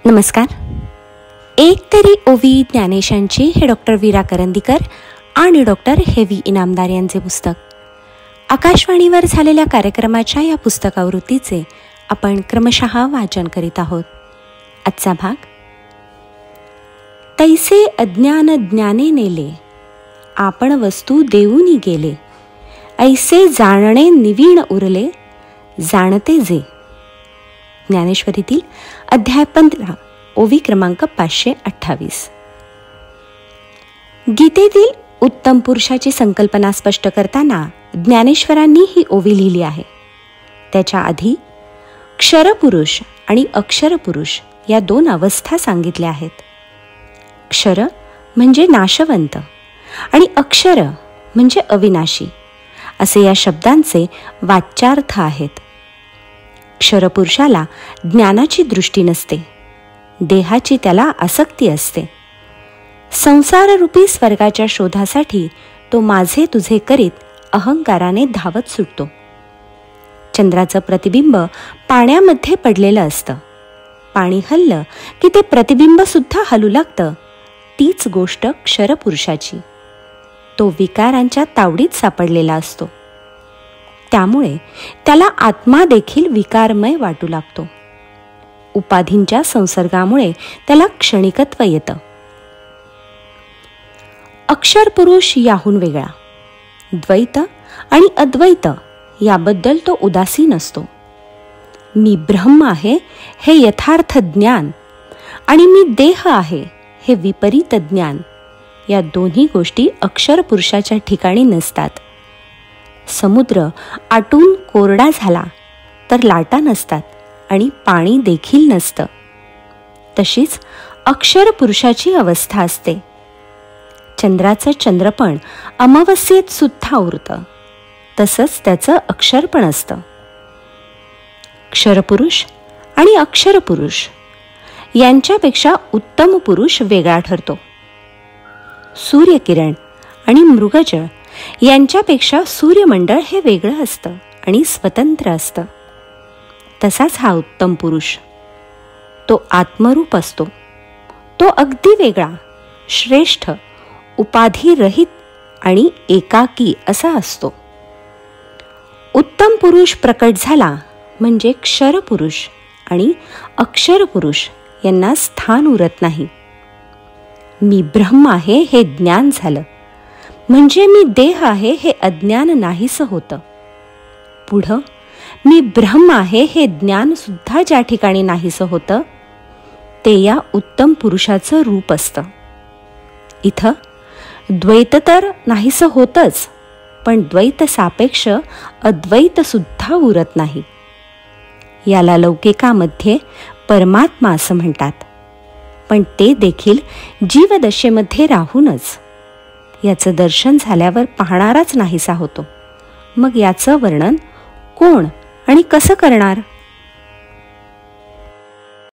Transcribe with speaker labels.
Speaker 1: नमस्कार. एक तरी ओवी ज्ञानेशांची हे डॉक्टर वीरा करंदीकर आणि डॉक्टर हेवी इनामदार यांचे पुस्तक. आकाशवाणीवर झालेल्या कार्यक्रमाच्या या पुस्तकावृत्तीचे आपण क्रमशः वाचन करीत आहोत. आजचा भाग. तैसे अज्ञान ज्ञाने नेले, आपण वस्तू देऊनी गेले, ऐसे जाणणे निवीण उरले, जाणते जे. ज्ञानेश्वरीतील अध्याय 15, ओवी क्रमांक 528. गीतेतील उत्तम पुरुषाची संकल्पना स्पष्ट करताना ज्ञानेश्वरांनी ही ओवी लिहिली आहे. त्याच्या आधी क्षरपुरुष आणि अक्षरपुरुष या दोन अवस्था सांगितल्या आहेत. क्षर म्हणजे नाशवंत आणि अक्षर म्हणजे अविनाशी असे या शब्दांचे वाच्यार्थ आहेत. क्षरपुरुषाला ज्ञानाची दृष्टी नसते, देहाची त्याला आसक्ती असते. संसाररूपी स्वर्गाच्या शोधासाठी तो माझे तुझे करीत अहंकाराने धावत सुटतो. चंद्राचं प्रतिबिंब पाण्यामध्ये पडलेलं असतं. पाणी हललं की ते प्रतिबिंब सुद्धा हलू लागतं. तीच गोष्ट क्षरपुरुषाची. तो विकारांच्या तावडीत सापडलेला असतो. त्यामुळे त्याला आत्मा देखील विकारमय वाटू लागतो. उपाधींच्या संसर्गामुळे त्याला क्षणिकत्व येतं. अक्षरपुरुष याहून वेगळा. द्वैत आणि अद्वैत याबद्दल तो उदासीन असतो. मी ब्रह्म आहे हे यथार्थ ज्ञान आणि मी देह आहे हे विपरीत ज्ञान या दोन्ही गोष्टी अक्षरपुरुषाच्या ठिकाणी नसतात. समुद्र आटून कोरडा झाला तर लाटा नसतात आणि पाणी देखील नसतं. तशीच अक्षरपुरुषाची अवस्था असते. चंद्राचं चंद्रपण अमावस्येत सुद्धा उरतं, तसंच त्याचं अक्षरपण असतं. क्षरपुरुष आणि अक्षरपुरुष यांच्यापेक्षा उत्तम पुरुष वेगळा ठरतो. सूर्यकिरण आणि मृगजळ यांच्यापेक्षा सूर्यमंडळ हे वेगळं असतं आणि स्वतंत्र असतं. तसाच हा उत्तम पुरुष. तो आत्मरूप असतो. तो अगदी वेगळा, श्रेष्ठ, उपाधिरहित आणि एकाकी असा असतो. उत्तम पुरुष प्रकट झाला म्हणजे क्षरपुरुष आणि अक्षरपुरुष यांना स्थान उरत नाही. मी ब्रह्म आहे हे ज्ञान झालं म्हणजे मी देह आहे हे अज्ञान नाहीसं होतं. पुढं मी ब्रह्म आहे हे ज्ञान सुद्धा ज्या ठिकाणी नाहीसं होतं ते या उत्तम पुरुषाचं रूप असतं. इथं द्वैत तर नाहीसं होतंच, पण द्वैत सापेक्ष अद्वैत सुद्धा उरत नाही. याला लौकिकामध्ये परमात्मा असं म्हणतात, पण ते देखील जीवदशेमध्ये राहूनच. याचं दर्शन झाल्यावर पाहणाराच नाहीसा होतो. मग याचं वर्णन कोण आणि कसं करणार?